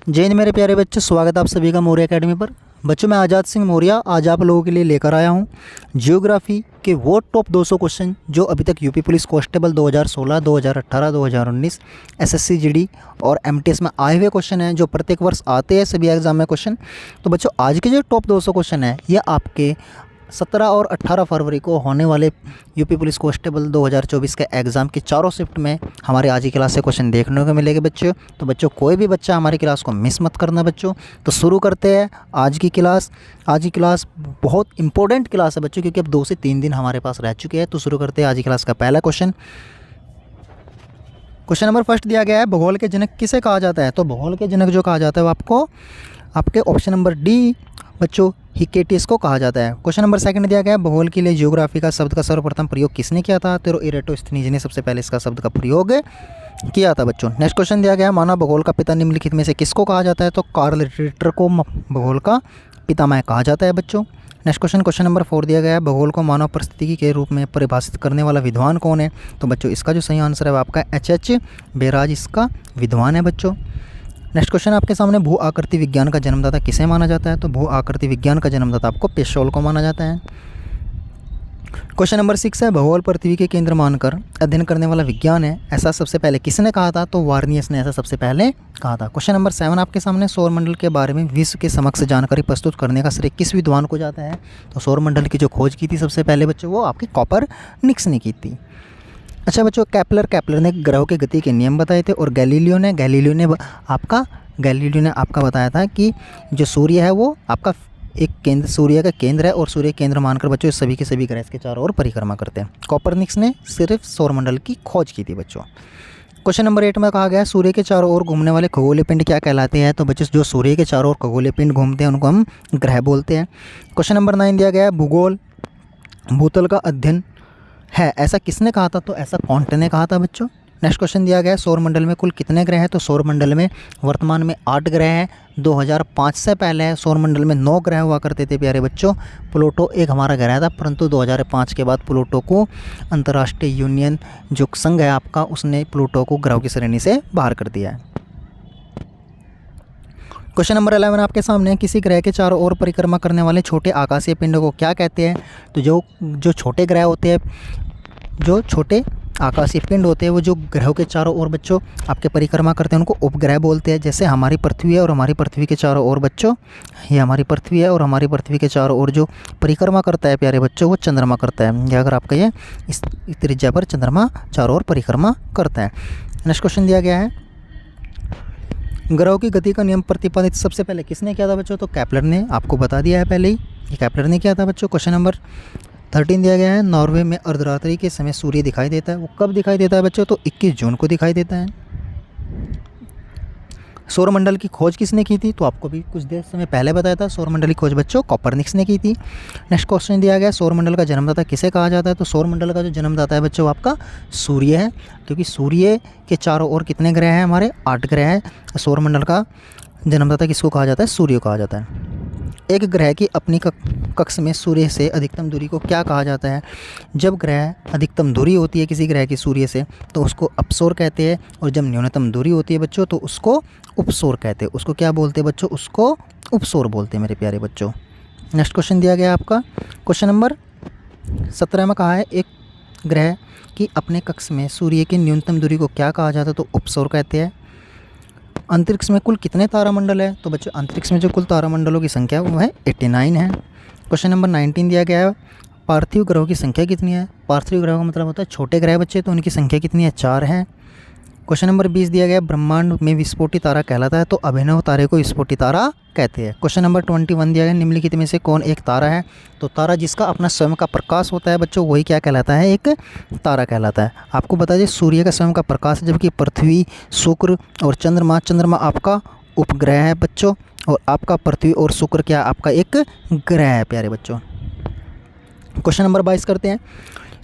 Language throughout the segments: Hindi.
जय हिंद मेरे प्यारे बच्चों, स्वागत है आप सभी का मौर्य एकेडमी पर। बच्चों, मैं आज़ाद सिंह मौर्य आज आप लोगों के लिए लेकर आया हूं जियोग्राफी के वो टॉप 200 क्वेश्चन जो अभी तक UP police constable 2016, 2018, 2019, SSC GD और एमटीएस में आए हुए क्वेश्चन हैं जो प्रत्येक वर्ष आते हैं सभी एग्जाम में क्वेश्चन। तो बच्चों, आज के जो टॉप 200 क्वेश्चन है ये आपके 17 और 18 फरवरी को होने वाले यूपी पुलिस कांस्टेबल 2024 के एग्ज़ाम की चारों शिफ्ट में हमारे आज की क्लास से क्वेश्चन देखने को मिलेंगे बच्चों। तो बच्चों, कोई भी बच्चा हमारी क्लास को मिस मत करना बच्चों। तो शुरू करते हैं आज की क्लास। आज की क्लास बहुत इंपॉर्टेंट क्लास है बच्चों, क्योंकि अब 2 से 3 दिन हमारे पास रह चुके हैं। तो शुरू करते हैं आज की क्लास का पहला क्वेश्चन। क्वेश्चन नंबर फर्स्ट दिया गया है, भूगोल के जनक किसे कहा जाता है? तो भूगोल के जनक जो कहा जाता है वो आपको आपके ऑप्शन नंबर डी बच्चों हिकेटियस को कहा जाता है। क्वेश्चन नंबर सेकंड दिया गया है, भूगोल के लिए जियोग्राफी का शब्द का सर्वप्रथम प्रयोग किसने किया था? तो इरेटोस्थनीज ने सबसे पहले इसका शब्द का प्रयोग किया था बच्चों। नेक्स्ट क्वेश्चन दिया गया है, मानव भूगोल का पिता निम्नलिखित में से किसको कहा जाता है? तो कार्ल रिटर को भूगोल का पितामह कहा जाता है बच्चों। नेक्स्ट क्वेश्चन नंबर 4 दिया गया है, भूगोल को मानव परिस्थिति के रूप में परिभाषित करने वाला विद्वान कौन है? तो बच्चों, इसका जो सही आंसर है वो आपका एच बेराज इसका विद्वान है बच्चों। नेक्स्ट क्वेश्चन आपके सामने, भू आकृति विज्ञान का जन्मदाता किसे माना जाता है? तो भू आकृति विज्ञान का जन्मदाता आपको पेशोल को माना जाता है। क्वेश्चन नंबर 6 है, भूगोल पृथ्वी के केंद्र मानकर अध्ययन करने वाला विज्ञान है, ऐसा सबसे पहले किसने कहा था? तो वार्नियस ने ऐसा सबसे पहले कहा था। क्वेश्चन नंबर 7 आपके सामने, सौरमंडल के बारे में विश्व के समक्ष जानकारी प्रस्तुत करने का श्रेय किस विद्वान को जाता है? तो सौरमंडल की जो खोज की थी सबसे पहले बच्चों वो आपके कॉपरनिकस ने की थी। अच्छा बच्चों, केपलर ने ग्रहों की गति के नियम बताए थे और गैलीलियो ने आपका बताया था कि जो सूर्य है वो आपका एक केंद्र, सूर्य का केंद्र है और सूर्य केंद्र मानकर बच्चों सभी के सभी ग्रह के चारों ओर परिक्रमा करते हैं। कॉपरनिकस ने सिर्फ सौरमंडल की खोज की थी बच्चों। क्वेश्चन नंबर 8 में कहा गया है, सूर्य के चारों ओर घूमने वाले खगोलीय पिंड क्या कहलाते हैं? तो बच्चों, जो सूर्य के चारों ओर खगोलीय पिंड घूमते हैं उनको हम ग्रह बोलते हैं। क्वेश्चन नंबर 9 दिया गया है, भूगोल भूतल का अध्ययन है, ऐसा किसने कहा था? तो ऐसा कॉन्ट ने कहा था बच्चों। नेक्स्ट क्वेश्चन दिया गया है, सौरमंडल में कुल कितने ग्रह हैं? तो सौरमंडल में वर्तमान में 8 ग्रह हैं। 2005 से पहले सौरमंडल में 9 ग्रह हुआ करते थे प्यारे बच्चों। प्लूटो एक हमारा ग्रह था, परंतु 2005 के बाद प्लूटो को अंतर्राष्ट्रीय यूनियन जो संघ है आपका, उसने प्लूटो को ग्रहों की श्रेणी से बाहर कर दिया है। क्वेश्चन नंबर 11 आपके सामने, किसी ग्रह के चारों ओर परिक्रमा करने वाले छोटे आकाशीय पिंडों को क्या कहते हैं? तो जो छोटे ग्रह होते हैं, जो छोटे आकाशीय पिंड होते हैं वो जो ग्रहों के चारों ओर बच्चों आपके परिक्रमा करते हैं उनको उपग्रह बोलते हैं। जैसे हमारी पृथ्वी है और हमारी पृथ्वी के चारों ओर बच्चों, ये हमारी पृथ्वी है और हमारी पृथ्वी के चारों ओर जो परिक्रमा करता है प्यारे बच्चों वो चंद्रमा करता है। या अगर आपका ये इस त्रिज्या पर चंद्रमा चारों ओर परिक्रमा करता है। नेक्स्ट क्वेश्चन दिया गया है, ग्रहों की गति का नियम प्रतिपादित सबसे पहले किसने किया था बच्चों? तो केपलर ने, आपको बता दिया है पहले ही, ये केपलर ने किया था बच्चों। क्वेश्चन नंबर 13 दिया गया है, नॉर्वे में अर्धरात्रि के समय सूर्य दिखाई देता है, वो कब दिखाई देता है बच्चों? तो 21 जून को दिखाई देता है। सौरमंडल की खोज किसने की थी? तो आपको भी कुछ देर समय पहले बताया था, सौरमंडल की खोज बच्चों कॉपरनिकस ने की थी। नेक्स्ट क्वेश्चन दिया गया, सौरमंडल का जन्मदाता किसे कहा जाता है? तो सौरमंडल का जो जन्मदाता है बच्चों आपका सूर्य है, क्योंकि सूर्य के चारों ओर कितने ग्रह हैं? हमारे 8 ग्रह हैं। सौरमंडल का जन्मदाता किसको कहा जाता है? सूर्य को कहा जाता है। एक ग्रह की अपनी कक्ष में सूर्य से अधिकतम दूरी को क्या कहा जाता है? जब ग्रह अधिकतम दूरी होती है किसी ग्रह की सूर्य से तो उसको अपसौर कहते हैं, और जब न्यूनतम दूरी होती है बच्चों तो उसको उपसौर कहते हैं। उसको क्या बोलते हैं बच्चों? उसको उपसौर बोलते हैं मेरे प्यारे बच्चों। नेक्स्ट क्वेश्चन दिया गया आपका क्वेश्चन नंबर 17 में कहा है, एक ग्रह की अपने कक्ष में सूर्य की न्यूनतम दूरी को क्या कहा जाता है? तो उपसौर कहते हैं। अंतरिक्ष में कुल कितने तारामंडल है? तो बच्चों, अंतरिक्ष में जो कुल तारामंडलों की संख्या वो है 89 है। क्वेश्चन नंबर 19 दिया गया है, पार्थिव ग्रहों की संख्या कितनी है? पार्थिव ग्रहों का मतलब होता है छोटे ग्रह बच्चे, तो उनकी संख्या कितनी है? 4 है। क्वेश्चन नंबर 20 दिया गया, ब्रह्मांड में विस्फोटी तारा कहलाता है, तो अभिनव तारे को विस्फोटी तारा कहते हैं। क्वेश्चन नंबर 21 दिया गया, निम्नलिखित में से कौन एक तारा है? तो तारा जिसका अपना स्वयं का प्रकाश होता है बच्चों वही क्या कहलाता है? एक तारा कहलाता है। आपको बता दें, सूर्य का स्वयं का प्रकाश है, जबकि पृथ्वी, शुक्र और चंद्रमा आपका उपग्रह है बच्चों, और आपका पृथ्वी और शुक्र क्या आपका एक ग्रह है प्यारे बच्चों। क्वेश्चन नंबर 22 करते हैं,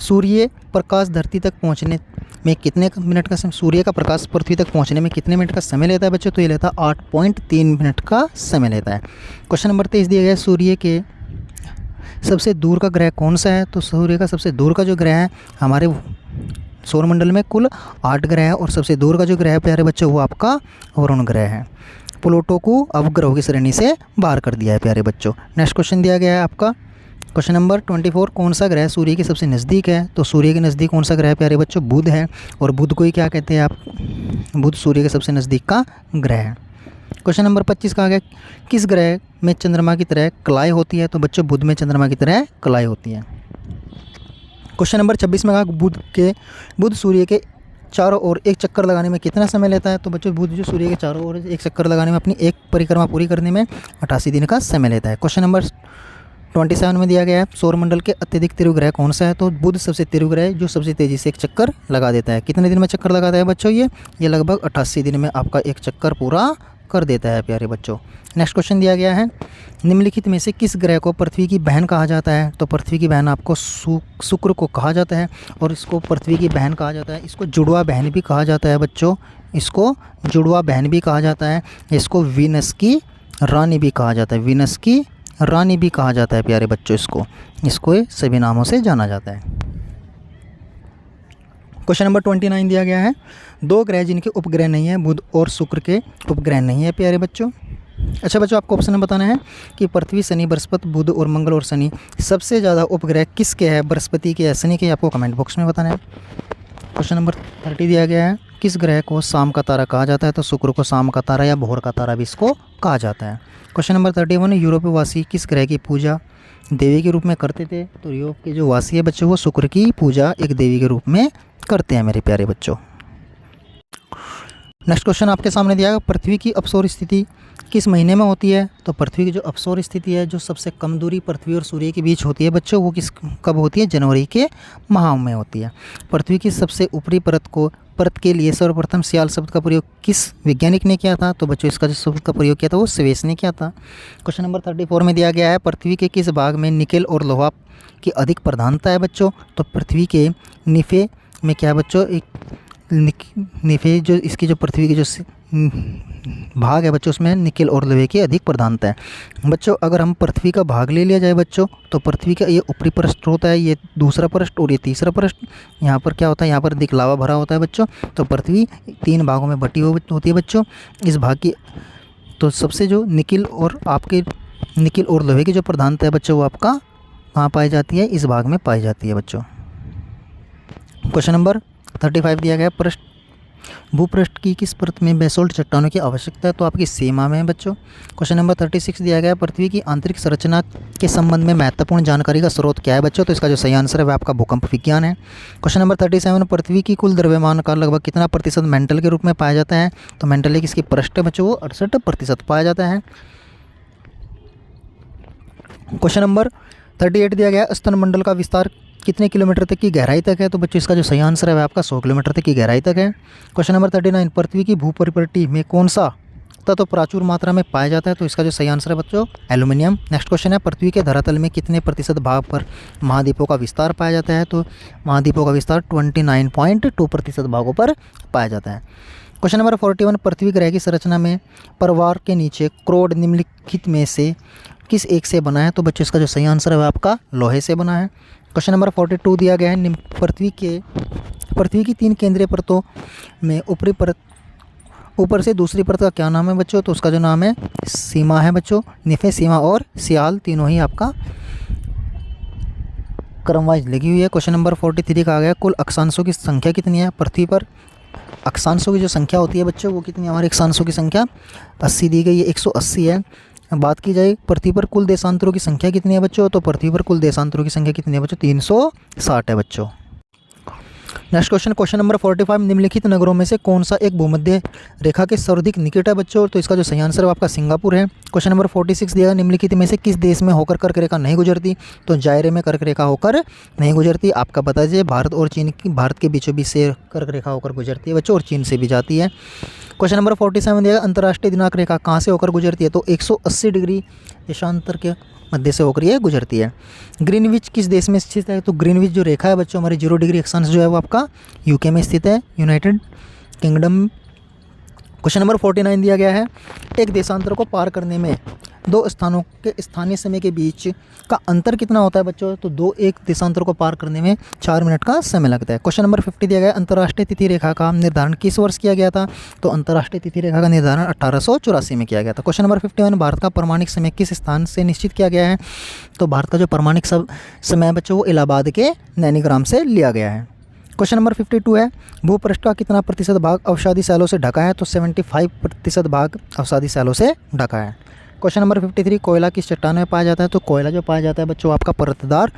सूर्य प्रकाश धरती तक पहुंचने में कितने मिनट का समय, सूर्य का प्रकाश पृथ्वी तक पहुंचने में कितने मिनट का समय लेता है बच्चों? तो ये लेता है 8.3 मिनट का समय लेता है। क्वेश्चन नंबर 23 दिया गया है, सूर्य के सबसे दूर का ग्रह कौन सा है? तो सूर्य का सबसे दूर का जो ग्रह है, हमारे सौरमंडल में कुल 8 ग्रह है और सबसे दूर का जो ग्रह है प्यारे बच्चों वो आपका वरुण ग्रह है। प्लूटो को अवग्रहों की श्रेणी से बाहर कर दिया है प्यारे बच्चों। नेक्स्ट क्वेश्चन दिया गया है आपका क्वेश्चन नंबर 24, कौन सा ग्रह सूर्य के सबसे नज़दीक है? तो सूर्य के नज़दीक कौन सा ग्रह है प्यारे बच्चों? बुध है। और बुध को ही क्या कहते हैं आप? बुध सूर्य के सबसे नज़दीक का ग्रह है। क्वेश्चन नंबर 25 कहा गया किस ग्रह में चंद्रमा की तरह कलाई होती है? तो बच्चों बुध में चंद्रमा की तरह कलाई होती है। क्वेश्चन नंबर 26 में कहा बुध सूर्य के चारों ओर एक चक्कर लगाने में कितना समय लेता है? तो बच्चों बुध जो सूर्य के चारों ओर एक चक्कर लगाने में अपनी एक परिक्रमा पूरी करने में 88 दिन का समय लेता है। क्वेश्चन नंबर 27 में दिया गया है सौरमंडल के अत्यधिक तीव्र ग्रह कौन सा है? तो बुध सबसे तीव्र ग्रह जो सबसे तेज़ी से एक चक्कर लगा देता है। कितने दिन में चक्कर लगाता है बच्चों? ये लगभग 88 दिन में आपका एक चक्कर पूरा कर देता है प्यारे बच्चों। नेक्स्ट क्वेश्चन दिया गया है निम्नलिखित में से किस ग्रह को पृथ्वी की बहन कहा जाता है? तो पृथ्वी की बहन आपको शुक्र को कहा जाता है और इसको पृथ्वी की बहन कहा जाता है। इसको जुड़वा बहन भी कहा जाता है बच्चों, इसको जुड़वा बहन भी कहा जाता है। इसको वीनस की रानी भी कहा जाता है, वीनस की रानी भी कहा जाता है प्यारे बच्चों। इसको सभी नामों से जाना जाता है। क्वेश्चन नंबर 29 दिया गया है दो ग्रह जिनके उपग्रह नहीं है, बुध और शुक्र के उपग्रह नहीं है प्यारे बच्चों। अच्छा बच्चों आपको ऑप्शन में बताना है कि पृथ्वी, शनि, बृहस्पति, बुध और मंगल और शनि सबसे ज़्यादा उपग्रह किसके है? बृहस्पति के या शनि के? आपको कमेंट बॉक्स में बताना है। क्वेश्चन नंबर 30 दिया गया है किस ग्रह को शाम का तारा कहा जाता है? तो शुक्र को शाम का तारा या भोर का तारा भी इसको कहा जाता है। क्वेश्चन नंबर 31 यूरोपीय वासी किस ग्रह की पूजा देवी के रूप में करते थे? तो यूरोप के जो वासी है बच्चों वो शुक्र की पूजा एक देवी के रूप में करते हैं मेरे प्यारे बच्चों। नेक्स्ट क्वेश्चन आपके सामने दिया है पृथ्वी की अपसौर स्थिति किस महीने में होती है? तो पृथ्वी की जो अपसौर स्थिति है, जो सबसे कम दूरी पृथ्वी और सूर्य के बीच होती है बच्चों, वो कब होती है? जनवरी के माह में होती है। पृथ्वी की सबसे ऊपरी परत के लिए सर्वप्रथम सियाल शब्द का प्रयोग किस वैज्ञानिक ने किया था? तो बच्चों इसका जो शब्द का प्रयोग किया था वो स्वेस ने किया था। क्वेश्चन नंबर 34 में दिया गया है पृथ्वी के किस भाग में निकेल और लोहा की अधिक प्रधानता है बच्चों? तो पृथ्वी के निफे में क्या है बच्चों? एक निफे जो इसकी जो पृथ्वी की जो भाग है बच्चों उसमें निकेल और लोहे की अधिक प्रधानता है। बच्चों अगर हम पृथ्वी का भाग ले लिया जाए बच्चों तो पृथ्वी का ये ऊपरी पृष्ठ होता है, ये दूसरा पृष्ठ और ये तीसरा पृष्ठ। यहाँ पर क्या होता है? यहाँ पर अधिक लावा भरा होता है बच्चों। तो पृथ्वी 3 भागों में बटी होती है बच्चों। इस भाग की तो सबसे जो निकेल और लोहे की जो प्रधानता है बच्चों वो आपका कहाँ पाई जाती है? इस भाग में पाई जाती है बच्चों। क्वेश्चन नंबर 35 दिया गया भूपृष्ठ की किस परत में बेसोल्ट चट्टानों की आवश्यकता है? तो आपकी सीमा में है बच्चों। क्वेश्चन नंबर 36 दिया गया पृथ्वी की आंतरिक संरचना के संबंध में महत्वपूर्ण जानकारी का स्रोत क्या है बच्चों? तो इसका जो सही आंसर है वह आपका भूकंप विज्ञान है। क्वेश्चन नंबर 37 पृथ्वी की कुल द्रव्यमान का लगभग कितना प्रतिशत मेंटल के रूप में पाया जाता है? तो मेंटल एक इसकी पृष्ठ है बच्चों वो 68% पाया जाता है। क्वेश्चन नंबर 38 दिया गया स्तन मंडल का विस्तार कितने किलोमीटर तक की गहराई तक है? तो बच्चों इसका जो सही आंसर है वह आपका 100 किलोमीटर तक की गहराई तक है। क्वेश्चन नंबर 39 पृथ्वी की भूपरिपट्टी में कौन सा तत्व प्रचुर मात्रा में पाया जाता है? तो इसका जो सही आंसर है बच्चों एल्यूमिनियम। नेक्स्ट क्वेश्चन है पृथ्वी के धरातल में कितने प्रतिशत भाग पर महाद्वीपों का विस्तार पाया जाता है? तो महाद्वीपों का विस्तार 29.2% भागों पर पाया जाता है। क्वेश्चन नंबर 41 पृथ्वी ग्रह की संरचना में परिवार के नीचे क्रोड निम्नलिखित में से किस एक से बना है? तो बच्चों इसका जो सही आंसर है वह आपका लोहे से बना है। क्वेश्चन नंबर 42 दिया गया है पृथ्वी की 3 केंद्रीय परतों में ऊपर से दूसरी परत का क्या नाम है बच्चों? तो उसका जो नाम है सीमा है बच्चों। निफे, सीमा और सियाल तीनों ही आपका क्रमवाइज लगी हुई है। क्वेश्चन नंबर 43 कहा गया कुल अक्षांशों की संख्या कितनी है? पृथ्वी पर अक्षांशों की जो संख्या होती है बच्चों वो कितनी है? हमारे अक्षांशों की संख्या 80 दी गई है, 180 है। बात की जाए पृथ्वी पर कुल देशांतरों की संख्या कितनी है बच्चों? तो पृथ्वी पर कुल देशांतरों की संख्या कितनी है बच्चों? 360 है बच्चों। नेक्स्ट क्वेश्चन नंबर 45 निम्नलिखित नगरों में से कौन सा एक भूमध्य रेखा के सर्वाधिक निकट है बच्चों? तो इसका जो सही आंसर है आपका सिंगापुर है। क्वेश्चन नंबर 46 दिया निम्नलिखित में से किस देश में होकर कर्क रेखा नहीं गुजरती? तो जायरे में कर्क रेखा होकर नहीं गुजरती। आपका बता दीजिए भारत के बीचों बीच से कर्क रेखा होकर गुजरती है बच्चों और चीन से भी जाती है। क्वेश्चन नंबर 47 दिया अंतर्राष्ट्रीय दिनांक रेखा कहाँ से होकर गुजरती है? तो 180 डिग्री देशांतर के मध्य से होकर ये गुजरती है। ग्रीनविच किस देश में स्थित है? तो ग्रीनविच जो रेखा है बच्चों हमारी 0 डिग्री अक्षांश जो है वो आपका यूके में स्थित है, यूनाइटेड किंगडम। क्वेश्चन नंबर 49 दिया गया है एक देशांतर को पार करने में दो स्थानों के स्थानीय समय के बीच का अंतर कितना होता है बच्चों? तो दो एक देशांतर को पार करने में 4 मिनट का समय लगता है। क्वेश्चन नंबर 50 दिया गया है, अंतर्राष्ट्रीय तिथि रेखा का निर्धारण किस वर्ष किया गया था? तो अंतर्राष्ट्रीय तिथि रेखा का निर्धारण 1884 में किया गया था। क्वेश्चन नंबर 51, भारत का प्रमाणिक समय किस स्थान से निश्चित किया गया है? तो भारत का जो प्रमाणिक समय है बच्चों वो इलाहाबाद के नैनीग्राम से लिया गया है। क्वेश्चन नंबर 52 है, भूपृष्ठ का कितना प्रतिशत भाग अवसादी सैलों से ढका है? तो 75% भाग अवसादी सैलों से ढका है। क्वेश्चन नंबर 53, कोयला किस चट्टान में पाया जाता है? तो कोयला जो पाया जाता है बच्चों आपका परतदार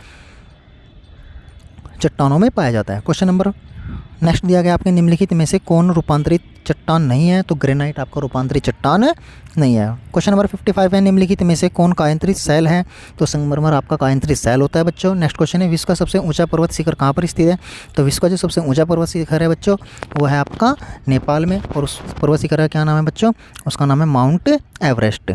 चट्टानों में पाया जाता है। क्वेश्चन नंबर नेक्स्ट दिया गया आपके निम्नलिखित में से कौन रूपांतरित चट्टान नहीं है? तो ग्रेनाइट आपका रूपांतरित चट्टान नहीं है। क्वेश्चन नंबर 55 है, निम्नलिखित में से कौन कायांतरित सैल है? तो संगमरमर आपका कायांतरित सैल होता है बच्चों। नेक्स्ट क्वेश्चन है, विश्व का सबसे ऊंचा पर्वत शिखर कहाँ पर स्थित है? तो विश्व का जो सबसे ऊंचा पर्वत शिखर है बच्चों वो है आपका नेपाल में, और उस पर्वत शिखर का क्या नाम है बच्चों? उसका नाम है माउंट एवरेस्ट।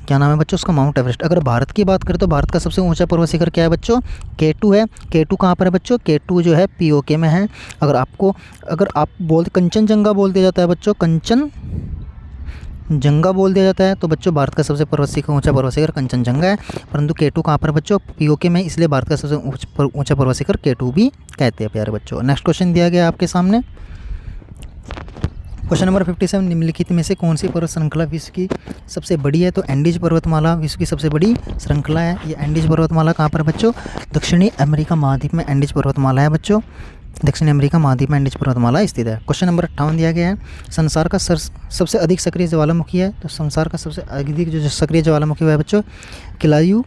क्या नाम है बच्चों? उसका माउंट एवरेस्ट। अगर भारत की बात करें तो भारत का सबसे ऊंचा पर्वत शिखर क्या है बच्चों? K2 है। K2 कहाँ पर है बच्चों? K2 जो है POK में है। अगर आप कंचनजंगा बोल दिया जाता है बच्चों, कंचनजंगा बोल दिया जाता है तो बच्चों भारत का सबसे ऊंचा पर्वत शिखर कंचनजंगा है। परंतु K2 कहाँ पर है बच्चों? POK में, इसलिए भारत का सबसे ऊंचा पर्वत शिखर K2 भी कहते हैं प्यारे बच्चों। नेक्स्ट क्वेश्चन दिया गया आपके सामने, क्वेश्चन नंबर 57, निम्नलिखित में से कौन सी पर्वत श्रृंखला विश्व की सबसे बड़ी है? तो एंडीज पर्वतमाला विश्व की सबसे बड़ी श्रृंखला है। ये एंडीज पर्वतमाला कहाँ पर है बच्चों? दक्षिणी अमेरिका महाद्वीप में एंडीज पर्वतमाला है बच्चों। दक्षिणी अमेरिका महाद्वीप में एंडीज पर्वतमाला स्थित है। क्वेश्चन नंबर 58 दिया गया है, संसार का सबसे अधिक सक्रिय ज्वालामुखी है? तो संसार का सबसे अधिक जो सक्रिय ज्वालामुखी है बच्चों किलायू।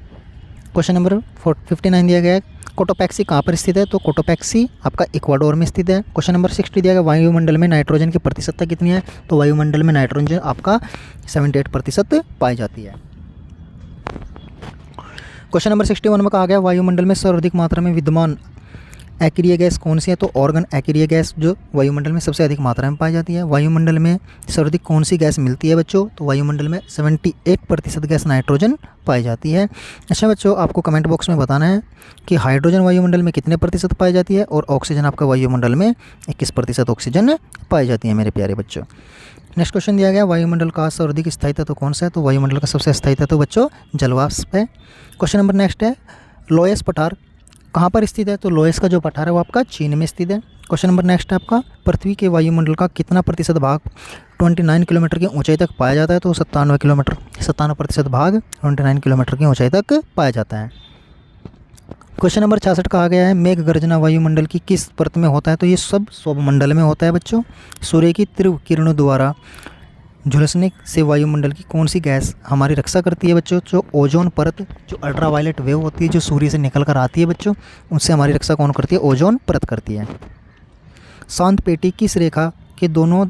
क्वेश्चन नंबर 59 दिया गया है, कोटोपैक्सी कहाँ पर स्थित है? तो कोटोपैक्सी आपका इक्वाडोर में स्थित है। क्वेश्चन नंबर 60 दिया गया, वायुमंडल में नाइट्रोजन की प्रतिशतता कितनी है? तो वायुमंडल में नाइट्रोजन आपका 78% पाई जाती है। क्वेश्चन नंबर 61 में कहा गया, वायुमंडल में सर्वाधिक मात्रा में विद्यमान अक्रिय गैस कौन सी है? तो ऑर्गन अक्रिय गैस जो वायुमंडल में सबसे अधिक मात्रा में पाई जाती है। वायुमंडल में सर्वाधिक कौन सी गैस मिलती है बच्चों? तो वायुमंडल में 78% गैस नाइट्रोजन पाई जाती है। अच्छा बच्चों, आपको कमेंट बॉक्स में बताना है कि हाइड्रोजन वायुमंडल में कितने प्रतिशत पाई जाती है, और ऑक्सीजन आपका वायुमंडल में 21% ऑक्सीजन पाई जाती है मेरे प्यारे बच्चों। नेक्स्ट क्वेश्चन दिया गया, वायुमंडल का सर्वाधिक स्थायी तत्व कौन सा है? तो वायुमंडल का सबसे स्थायी तत्व बच्चों जलवाष्प है। क्वेश्चन नंबर नेक्स्ट है, लोयस पठार कहाँ पर स्थित है? तो लोयस का जो पठार है वो आपका चीन में स्थित है। क्वेश्चन नंबर नेक्स्ट है आपका, पृथ्वी के वायुमंडल का कितना प्रतिशत भाग 29 किलोमीटर की ऊंचाई तक पाया जाता है? तो 97% भाग 29 किलोमीटर की ऊंचाई तक पाया जाता है। क्वेश्चन नंबर 66 कहा गया है, मेघ गर्जना वायुमंडल की किस परत में होता है? तो ये सब सौरमंडल में होता है बच्चों। सूर्य की तीव्र किरणों द्वारा झुलसने से वायुमंडल की कौन सी गैस हमारी रक्षा करती है बच्चों? जो ओजोन परत, जो अल्ट्रावायलेट वेव होती है जो सूर्य से निकल कर आती है बच्चों, उनसे हमारी रक्षा कौन करती है? ओजोन परत करती है। शांत पेटी किस रेखा के दोनों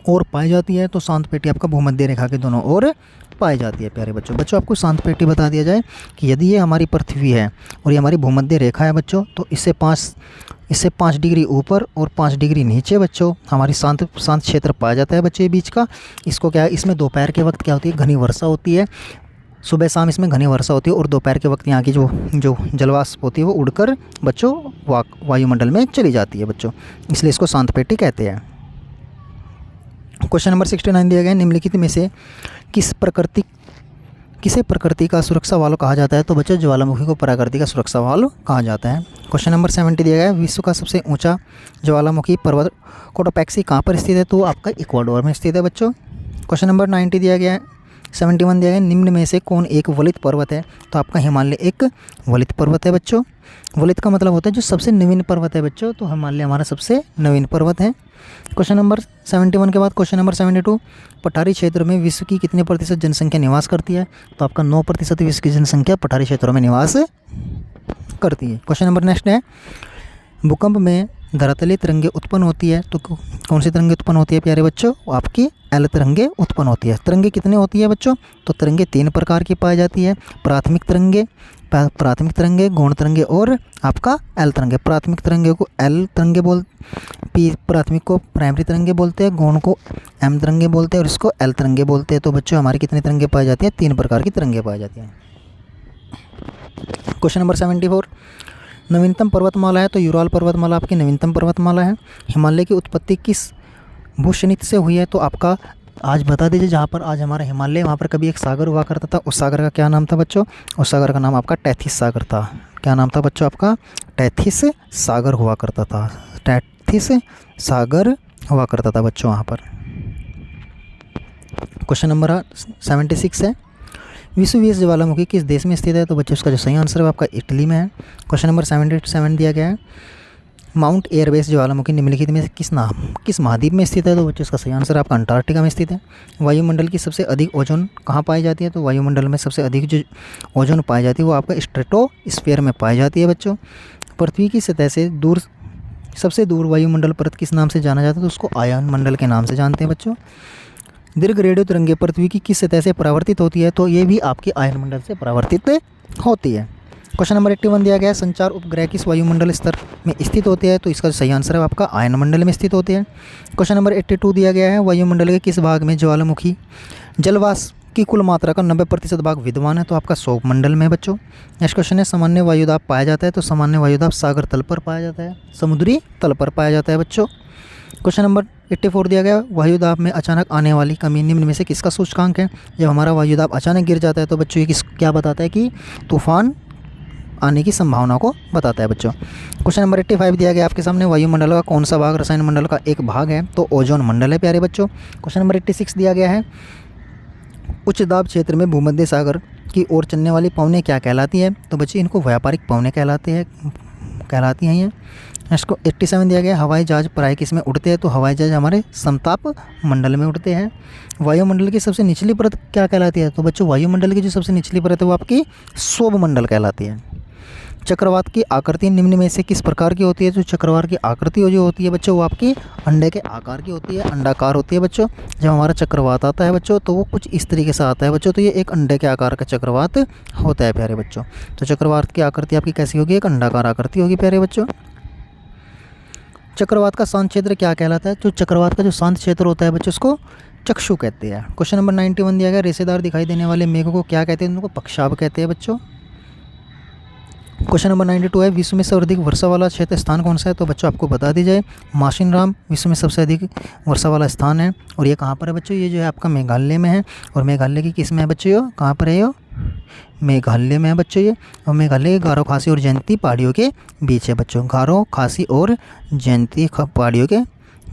ओर पाई जाती है? तो शांत पेटी आपका भूमध्य रेखा के दोनों ओर पाई जाती है प्यारे बच्चों। बच्चों आपको शांत पेटी बता दिया जाए कि यदि ये हमारी पृथ्वी है और ये हमारी भूमध्य रेखा है बच्चों, तो इससे 5 डिग्री ऊपर और 5 डिग्री नीचे बच्चों हमारी शांत क्षेत्र पाया जाता है बच्चे बीच का। इसको क्या है, इसमें दोपहर के वक्त क्या होती है? घनी वर्षा होती है। सुबह शाम इसमें घनी वर्षा होती है, और दोपहर के वक्त यहाँ की जो जलवाष्प होती है वो उड़कर बच्चों वायुमंडल में चली जाती है बच्चों, इसलिए इसको शांत पेटी कहते हैं। क्वेश्चन नंबर 69 दिया गया, निम्नलिखित में से किसे प्रकृति का सुरक्षा वाल्व कहा जाता है? तो बच्चों ज्वालामुखी को प्रकृति का सुरक्षा वाल्व कहा जाता है। क्वेश्चन नंबर 70 दिया गया है, विश्व का सबसे ऊंचा ज्वालामुखी पर्वत कोटोपैक्सी कहाँ पर स्थित है? तो आपका इक्वाडोर में स्थित है बच्चों। क्वेश्चन नंबर 90 दिया गया है, 71 दिया गया है, निम्न में से कौन एक वलित पर्वत है? तो आपका हिमालय एक वलित पर्वत है बच्चों। वलित का मतलब होता है जो सबसे नवीन पर्वत है बच्चों, तो हिमालय हमारा सबसे नवीन पर्वत है। क्वेश्चन नंबर 71 के बाद क्वेश्चन नंबर 72, पठारी क्षेत्र में विश्व की कितने प्रतिशत जनसंख्या निवास करती है? तो आपका 9% विश्व की जनसंख्या पठारी क्षेत्रों में निवास करती है। क्वेश्चन नंबर नेक्स्ट है, भूकंप में धरातलीय तरंगे उत्पन्न होती है, तो कौन सी तरंगे उत्पन्न होती है प्यारे बच्चों? आपकी एल तरंगे उत्पन्न होती है। तरंगे कितने होती है बच्चों? तो तरंगे 3 प्रकार की पाई जाती है, प्राथमिक तरंगे, गौण तरंगे और आपका एल तरंगे। प्राथमिक तरंगे को एल तरंगे प्राथमिक को प्राइमरी तरंगे बोलते हैं, गौण को एम तरंगे बोलते हैं और इसको एल तरंगे बोलते हैं। तो बच्चों हमारी कितनी तरंगे पाई जाती है? 3 प्रकार की तरंगे पाई जाती हैं। क्वेश्चन नंबर 74, नवीनतम पर्वतमाला है? तो यूराल पर्वतमाला आपकी नवीनतम पर्वतमाला है। हिमालय की उत्पत्ति किस भूषणित से हुई है? तो आपका आज बता दीजिए, जहाँ पर आज हमारा हिमालय, वहाँ पर कभी एक सागर हुआ करता था, उस सागर का क्या नाम था बच्चों? उस सागर का नाम आपका टैथिस सागर था। क्या नाम था बच्चों आपका? टैथिस सागर हुआ करता था। टैथिस सागर हुआ करता था बच्चों वहाँ पर। क्वेश्चन नंबर 76 है, विसुवियस ज्वालामुखी किस देश में स्थित है? तो बच्चों इसका जो सही आंसर है वो आपका इटली में है। क्वेश्चन नंबर 77 दिया गया है, माउंट एयरबेस ज्वालामुखी निम्नलिखित में से किस महाद्वीप में स्थित है? तो बच्चों इसका सही आंसर आपका अंटार्कटिका में स्थित है। वायुमंडल की सबसे अधिक ओजोन कहाँ पाई जाती है? तो वायुमंडल में सबसे अधिक जो ओजोन पाई जाती है वो आपका स्ट्रेटोस्फीयर में पाई जाती है बच्चों। पृथ्वी की सतह से दूर, सबसे दूर वायुमंडल परत किस नाम से जाना जाता है? तो उसको आयन मंडल के नाम से जानते हैं बच्चों। दीर्घ रेडियो तरंगे पृथ्वी की किस सतह से परावर्तित होती है? तो ये भी आपकी आयन मंडल से परावर्तित होती है। क्वेश्चन नंबर 81 दिया गया है, संचार उपग्रह किस वायुमंडल स्तर में स्थित होते हैं? तो इसका सही आंसर है आपका आयन मंडल में स्थित होते हैं। क्वेश्चन नंबर 82 दिया गया है, वायुमंडल के किस भाग में ज्वालामुखी जलवाष्प की कुल मात्रा का 90% भाग विद्यमान है? तो आपका सौर मंडल में बच्चों। नेक्स्ट क्वेश्चन है, सामान्य वायुदाब पाया जाता है? तो सामान्य वायुदाब सागर तल पर पाया जाता है, समुद्री तल पर पाया जाता है बच्चों। क्वेश्चन नंबर 84 दिया गया, वायुदाब में अचानक आने वाली कमी निम्न में से किसका सूचकांक है? जब हमारा वायुदाब अचानक गिर जाता है तो बच्चों ये क्या बताता है कि तूफान आने की संभावना को बताता है बच्चों। क्वेश्चन नंबर 85 दिया गया आपके सामने, वायुमंडल का कौन सा भाग रसायन मंडल का एक भाग है? तो ओजोन मंडल है प्यारे बच्चों। क्वेश्चन नंबर 86 दिया गया है, उच्च दाब क्षेत्र में भूमध्य सागर की ओर चलने वाली पवनें क्या कहलाती है? तो बच्चे इनको व्यापारिक पवनें कहलाती हैं ये। नेक्स्ट 87 दिया गया, हवाई जहाज प्राय किस में उड़ते हैं? तो हवाई जहाज हमारे समताप मंडल में उड़ते हैं। वायुमंडल की सबसे निचली परत क्या कहलाती है? तो बच्चों वायुमंडल की जो सबसे निचली परत है वो आपकी क्षोभ मंडल कहलाती है। चक्रवात की आकृति निम्न में से किस प्रकार की होती है? तो चक्रवात की आकृति जो होती है बच्चों वो आपकी अंडे के आकार की होती है, अंडाकार होती है बच्चों। जब हमारा चक्रवात आता है बच्चों तो वो कुछ इस तरीके से आता है बच्चों, तो ये एक अंडे के आकार का चक्रवात होता है प्यारे बच्चों। तो चक्रवात की आकृति आपकी कैसी होगी? एक अंडाकार आकृति होगी प्यारे बच्चों। चक्रवात का शांत क्षेत्र क्या कहलाता है? तो चक्रवात का जो शांत क्षेत्र होता है बच्चों उसको चक्षु कहते हैं। क्वेश्चन नंबर 91 दिया गया, रेशेदार दिखाई देने वाले मेघों को क्या कहते हैं? उनको पक्षाभ कहते हैं बच्चों। क्वेश्चन नंबर 92 है, विश्व में सर्वाधिक वर्षा वाला क्षेत्र स्थान कौन सा है? तो बच्चों आपको बता दी जाए, माशिनराम विश्व में सबसे अधिक वर्षा वाला स्थान है। और ये कहाँ पर है बच्चों? ये जो है आपका मेघालय में है। और मेघालय की किस में है बच्चों? ये कहाँ पर है? ये मेघालय में है बच्चों ये। और मेघालय गारो, खासी और जयंती पहाड़ियों के बीच है बच्चों। गारो, खासी और जयंती पहाड़ियों के,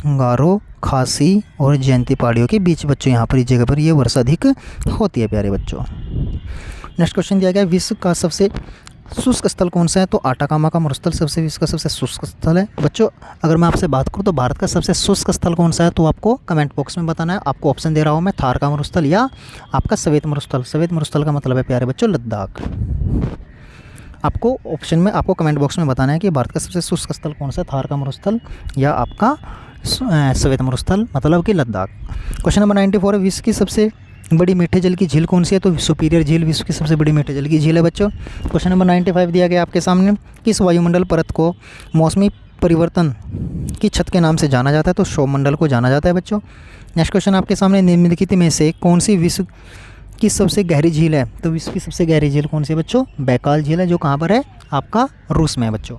गारो, खासी और जयंती पहाड़ियों के बीच बच्चों यहाँ पर इस जगह पर ये वर्षा अधिक होती है प्यारे बच्चों। नेक्स्ट क्वेश्चन दिया गया, विश्व का सबसे शुष्क स्थल कौन सा है? तो आटाकामा का मरुस्थल विश्व का सबसे शुष्क स्थल है बच्चों। अगर मैं आपसे बात करूं तो भारत का सबसे शुष्क स्थल कौन सा है? तो आपको कमेंट बॉक्स में बताना है। आपको ऑप्शन दे रहा हूं मैं, थार का मरुस्थल या आपका श्वेत मरुस्थल। श्वेत मरुस्थल का मतलब है प्यारे बच्चों लद्दाख। आपको ऑप्शन में, आपको कमेंट बॉक्स में बताना है कि भारत का सबसे शुष्क स्थल कौन सा है, थार का मरुस्थल या आपका श्वेत मरुस्थल मतलब कि लद्दाख। क्वेश्चन नंबर 94 है, विश्व की सबसे बड़ी मीठे जल की झील कौन सी है? तो सुपीरियर झील विश्व की सबसे बड़ी मीठे जल की झील है बच्चों। क्वेश्चन नंबर 95 दिया गया आपके सामने, किस वायुमंडल परत को मौसमी परिवर्तन की छत के नाम से जाना जाता है? तो क्षोभ मंडल को जाना जाता है बच्चों। नेक्स्ट क्वेश्चन आपके सामने, निम्नलिखित में से कौन सी विश्व की सबसे गहरी झील है? तो विश्व की सबसे गहरी झील कौन सी है बच्चों? बैकाल झील है, जो कहाँ पर है? आपका रूस में है बच्चों।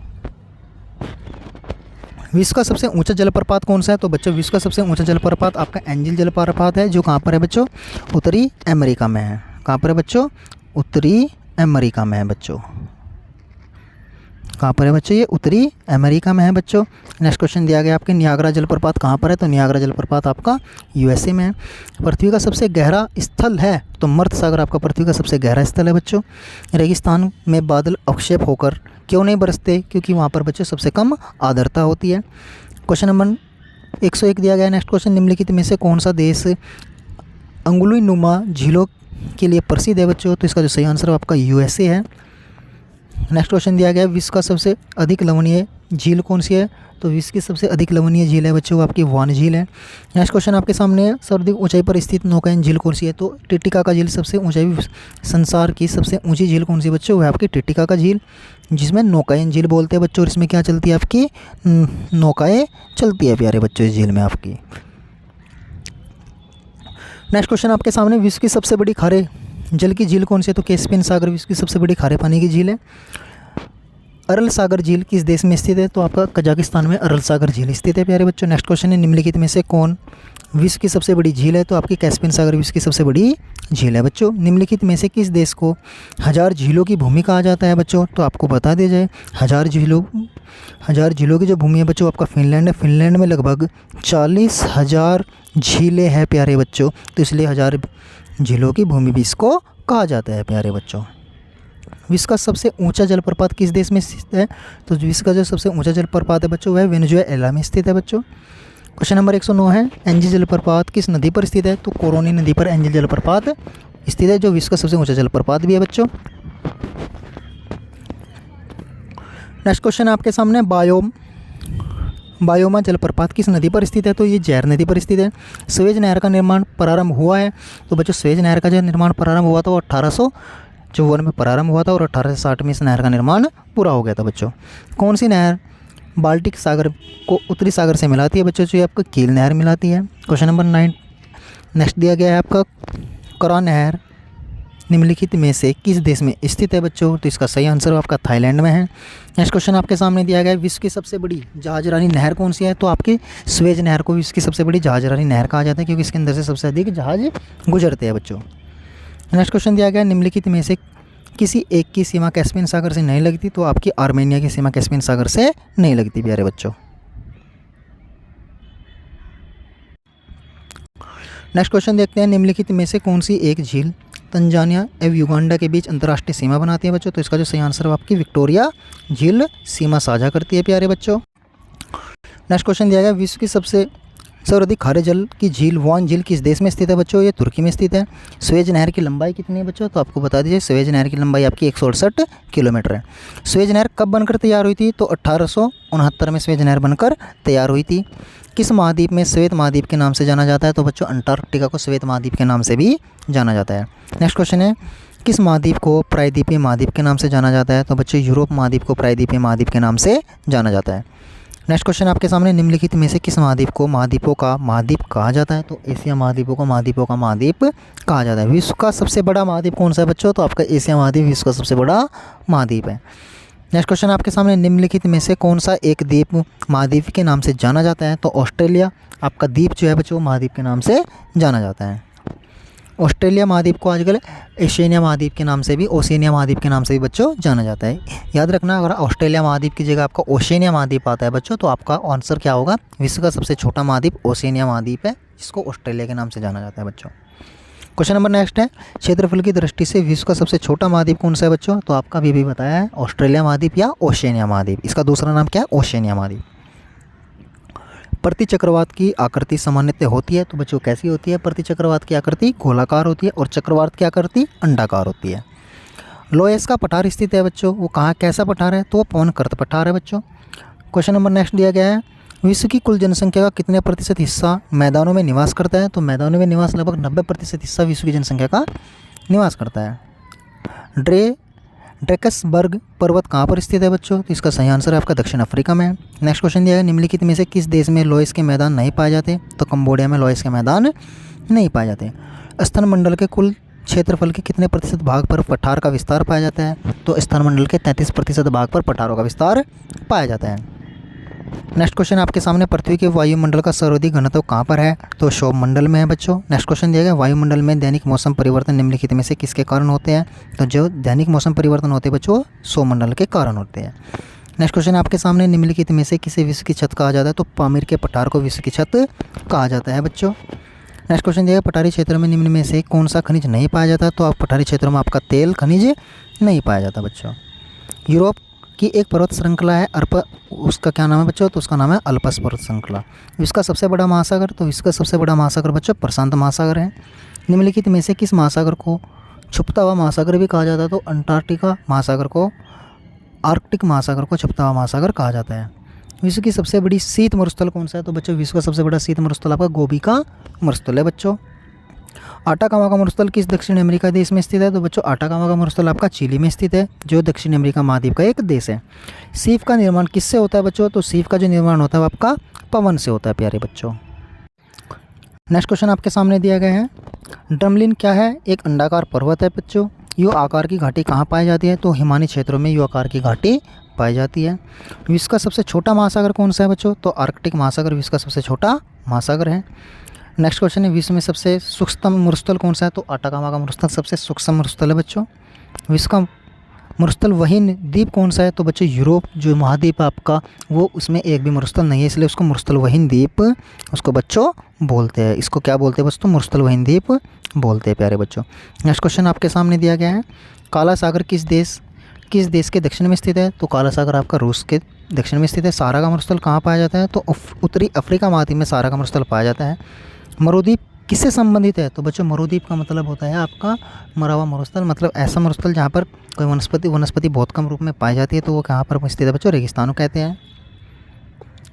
विश्व का सबसे ऊंचा जलप्रपात कौन सा है? तो बच्चों विश्व का सबसे ऊंचा जलप्रपात आपका एंजिल जलप्रपात है, जो कहाँ पर है बच्चों? उत्तरी अमेरिका में है। कहाँ पर है बच्चों? उत्तरी अमेरिका में है बच्चों। कहाँ पर है बच्चों? ये उत्तरी अमेरिका में है बच्चों। नेक्स्ट क्वेश्चन दिया गया आपके, नियाग्रा जलप्रपात कहाँ पर है? तो नियाग्रा जलप्रपात आपका यूएसए में है। पृथ्वी का सबसे गहरा स्थल है? तो मर्त सागर आपका पृथ्वी का सबसे गहरा स्थल है बच्चों। रेगिस्तान में बादल अवक्षेप होकर क्यों नहीं बरसते? क्योंकि वहाँ पर बच्चों सबसे कम आर्द्रता होती है। क्वेश्चन नंबर 101 दिया गया है। नेक्स्ट क्वेश्चन, निम्नलिखित में से कौन सा देश अंगुली नुमा झीलों के लिए प्रसिद्ध है बच्चों? तो इसका जो सही आंसर है आपका यूएसए है। नेक्स्ट क्वेश्चन दिया गया है, विश्व का सबसे अधिक लवणीय झील कौन सी है? तो विश्व की सबसे अधिक लवणीय झील है बच्चों आपकी वान झील है। नेक्स्ट क्वेश्चन आपके सामने है, सर्वाधिक ऊंचाई पर स्थित नौकायन झील कौन सी है? तो टिटिकाका झील सबसे ऊंचाई, संसार की सबसे ऊंची झील कौन सी बच्चों? वह आपकी टिटिकाका झील, जिसमें नौकायन झील बोलते हैं बच्चों। और इसमें क्या चलती है? आपकी नौकाएँ चलती है प्यारे बच्चों इस झील में आपकी। नेक्स्ट क्वेश्चन आपके सामने, विश्व की सबसे बड़ी खारे जल की झील कौन सी है? तो कैस्पियन सागर विश्व की सबसे बड़ी खारे पानी की झील है। अरल सागर झील किस देश में स्थित है? तो आपका कजाकिस्तान में अरल सागर झील स्थित है प्यारे बच्चों। नेक्स्ट क्वेश्चन है, निम्नलिखित में से कौन विश्व की सबसे बड़ी झील है? तो आपकी कैस्पियन सागर विश्व की सबसे बड़ी झील है बच्चों। निम्नलिखित में से किस देश को हजार झीलों की भूमि कहा जाता है बच्चों? तो आपको बता दिया जाए, हजार झीलों की जो भूमि है बच्चों आपका फिनलैंड है। फिनलैंड में लगभग 40,000 झीलें हैं प्यारे बच्चों, तो इसलिए हजार झीलों की भूमि भी इसको कहा जाता है प्यारे बच्चों। विश्व का सबसे ऊंचा जलप्रपात किस देश में स्थित है? तो विश्व का जो सबसे ऊंचा जलप्रपात है बच्चों वह वेनेजुएला में स्थित है बच्चों। क्वेश्चन नंबर 109 है, एंजिल जलप्रपात किस नदी पर स्थित है? तो कोरोनी नदी पर एंजिल जलप्रपात स्थित है, जो विश्व का सबसे ऊंचा जलप्रपात भी है बच्चों। नेक्स्ट क्वेश्चन आपके सामने, बायोमा जलप्रपात किस नदी पर स्थित है? तो ये जैर नदी पर स्थित है। स्वेज नहर का निर्माण प्रारंभ हुआ है? तो बच्चों स्वेज नहर का जो निर्माण प्रारंभ हुआ था वो 1854 में प्रारंभ हुआ था और 1860 में इस नहर का निर्माण पूरा हो गया था बच्चों। कौन सी नहर बाल्टिक सागर को उत्तरी सागर से मिलाती है बच्चों? जो आपका कील नहर मिलाती है। क्वेश्चन नंबर 9 नेक्स्ट दिया गया है आपका, करा नहर निम्नलिखित में से किस देश में स्थित है बच्चों? तो इसका सही आंसर आपका थाईलैंड में है। नेक्स्ट क्वेश्चन आपके सामने दिया गया है, विश्व की सबसे बड़ी जहाजरानी नहर कौन सी है? तो आपकी स्वेज नहर को विश्व की सबसे बड़ी जहाजरानी नहर कहा जाता है, क्योंकि इसके अंदर से सबसे अधिक जहाज गुजरते हैं बच्चों। नेक्स्ट क्वेश्चन दिया गया है, निम्नलिखित में से किसी एक की सीमा कैस्पियन सागर से नहीं लगती? तो आपकी आर्मेनिया की सीमा कैस्पियन सागर से नहीं लगती प्यारे बच्चों। नेक्स्ट क्वेश्चन देखते हैं, निम्नलिखित में से कौन सी एक झील तंजानिया एवं युगांडा के बीच अंतर्राष्ट्रीय सीमा बनाती है बच्चों? तो इसका जो सही आंसर है आपकी विक्टोरिया झील सीमा साझा करती है प्यारे बच्चों। नेक्स्ट क्वेश्चन दिया गया, विश्व की सबसे सर्वाधिक खारे जल की झील वॉन झील किस देश में स्थित है बच्चों? ये तुर्की में स्थित है। स्वेज नहर की लंबाई कितनी है बच्चों? तो आपको बता दीजिए, स्वेज नहर की लंबाई आपकी 168 किलोमीटर है। स्वेज नहर कब बनकर तैयार हुई थी? तो 1869 में स्वेज नहर बनकर तैयार हुई थी। किस महाद्वीप में श्वेत महाद्वीप के नाम से जाना जाता है? तो बच्चों अंटार्कटिका को श्वेत महाद्वीप के नाम से भी जाना जाता है। नेक्स्ट क्वेश्चन है, किस महाद्वीप को प्रायद्वीपीय महाद्वीप के नाम से जाना जाता है? तो बच्चों यूरोप महाद्वीप को प्रायद्वीपीय महाद्वीप के नाम से जाना जाता है। नेक्स्ट क्वेश्चन आपके सामने, निम्नलिखित में से किस महाद्वीप को महाद्वीपों का महाद्वीप कहा जाता है? तो एशिया महाद्वीपों को महाद्वीपों का महाद्वीप कहा जाता है। विश्व का सबसे बड़ा महाद्वीप कौन सा है बच्चों? तो आपका एशिया महाद्वीप विश्व का सबसे बड़ा महाद्वीप है। नेक्स्ट क्वेश्चन आपके सामने, निम्नलिखित में से कौन सा एक द्वीप महाद्वीप के नाम से जाना जाता है? तो ऑस्ट्रेलिया आपका द्वीप जो है बच्चों महाद्वीप के नाम से जाना जाता है। ऑस्ट्रेलिया महाद्वीप को आजकल एशियनिया महाद्वीप के नाम से भी, ओशिनिया महाद्वीप के नाम से भी बच्चों जाना जाता है। याद रखना, अगर ऑस्ट्रेलिया महाद्वीप की जगह आपका ओशिनिया महाद्वीप आता है बच्चों, तो आपका आंसर क्या होगा? विश्व का सबसे छोटा महाद्वीप ओशिनिया महाद्वीप है, जिसको ऑस्ट्रेलिया के नाम से जाना जाता है बच्चों। क्वेश्चन नंबर नेक्स्ट है, क्षेत्रफल की दृष्टि से विश्व का सबसे छोटा महाद्वीप कौन सा है बच्चों? तो आपका अभी बताया है, ऑस्ट्रेलिया महाद्वीप या ओशिनिया महाद्वीप। इसका दूसरा नाम क्या है? ओशिनिया महाद्वीप। प्रतिचक्रवात की आकृति सामान्यतः होती है, तो बच्चों कैसी होती है? प्रतिचक्रवात की आकृति गोलाकार होती है और चक्रवात की आकृति अंडाकार होती है। लोएस का पठार स्थित है बच्चों, वो कहाँ कैसा पठार है? तो वो पवनकृत पठार है बच्चों। क्वेश्चन नंबर नेक्स्ट दिया गया है, विश्व की कुल जनसंख्या का कितने प्रतिशत हिस्सा मैदानों में निवास करता है? तो मैदानों में निवास लगभग 90% हिस्सा विश्व की जनसंख्या का निवास करता है। ड्रेकसबर्ग पर्वत कहाँ पर स्थित है बच्चों? तो इसका सही आंसर है आपका दक्षिण अफ्रीका में। नेक्स्ट क्वेश्चन दिया है, निम्नलिखित में से किस देश में लोएस के मैदान नहीं पाए जाते? तो कंबोडिया में लोएस के मैदान नहीं पाए जाते। स्तनमंडल के कुल क्षेत्रफल के कितने प्रतिशत भाग पर पठार का विस्तार पाया जाता है? तो स्तनमंडल के 33% भाग पर पठारों का विस्तार पाया जाता है। नेक्स्ट क्वेश्चन आपके सामने, पृथ्वी के वायुमंडल का सर्वाधिक घनत्व कहाँ पर है? तो क्षोभ मंडल में है बच्चों। नेक्स्ट क्वेश्चन दिया गया, वायुमंडल में दैनिक मौसम परिवर्तन निम्नलिखित में से किसके कारण होते हैं? तो जो दैनिक मौसम परिवर्तन होते हैं बच्चों, क्षोभ मंडल के कारण होते हैं। नेक्स्ट क्वेश्चन आपके सामने, निम्नलिखित में से किसे विश्व की छत कहा जाता है? तो पामीर के पठार को विश्व की छत कहा जाता है बच्चों। नेक्स्ट क्वेश्चन दिया, पठारी क्षेत्र में निम्न में से कौन सा खनिज नहीं पाया जाता? तो आप पठारी क्षेत्रों में आपका तेल खनिज नहीं पाया जाता बच्चों। यूरोप की एक पर्वत श्रृंखला है उसका क्या नाम है बच्चों? तो उसका नाम है अल्पस पर्वत श्रृंखला। विश्व का सबसे बड़ा महासागर? तो विश्व का सबसे बड़ा महासागर बच्चों प्रशांत महासागर है। निम्नलिखित में से किस महासागर को छुपता हुआ महासागर भी कहा जाता है? तो अंटार्कटिका महासागर को, आर्कटिक महासागर को छुपता हुआ महासागर कहा जाता है। विश्व की सबसे बड़ी शीत मरुस्थल कौन सा है? तो बच्चों विश्व का सबसे बड़ा शीत मरुस्थल आपका गोबी का मरुस्थल है बच्चों। आटाकामा का मरुस्थल किस दक्षिण अमेरिका देश में स्थित है? तो बच्चों आटाकामा का मरुस्थल आपका चिली में स्थित है, जो दक्षिण अमेरिका महाद्वीप का एक देश है। सीप का निर्माण किससे होता है बच्चों? तो सीप का जो निर्माण होता है वो आपका पवन से होता है प्यारे बच्चों। नेक्स्ट क्वेश्चन आपके सामने दिया गया है, ड्रमलिन क्या है? एक अंडाकार पर्वत है बच्चों। यो आकार की घाटी कहाँ पाई जाती है? तो हिमानी क्षेत्रों में यो आकार की घाटी पाई जाती है। विश्व का सबसे छोटा महासागर कौन सा है बच्चों? तो आर्कटिक महासागर विश्व का सबसे छोटा महासागर है। नेक्स्ट क्वेश्चन है, विश्व में सबसे सूक्ष्म मरुस्थल कौन सा है? तो अटाकामा का मरुस्थल सबसे सूक्ष्म मरुस्थल है बच्चों। विश्व का मरुस्थल वहीन द्वीप कौन सा है? तो बच्चों यूरोप जो महाद्वीप है आपका, वो उसमें एक भी मरुस्थल नहीं है, इसलिए उसको मरुस्थल वहीन द्वीप उसको बच्चों बोलते हैं। इसको क्या बोलते हैं बच्चों? मरुस्थल वहीन द्वीप बोलते हैं प्यारे बच्चों। नेक्स्ट क्वेश्चन आपके सामने दिया गया है, काला सागर किस देश के दक्षिण में स्थित है? तो काला सागर आपका रूस के दक्षिण में स्थित है। सारा का मरुस्थल कहाँ पाया जाता है? तो उत्तरी अफ्रीका महाद्वीप में सारा का मरुस्थल पाया जाता है। मरुद्वीप किससे संबंधित है? तो बच्चों मरुद्वीप का मतलब होता है आपका मरा हुआ मरुस्थल, मतलब ऐसा मरुस्थल जहाँ पर कोई वनस्पति बहुत कम रूप में पाई जाती है, तो वो कहाँ पर स्थित है बच्चों? रेगिस्तानों कहते हैं।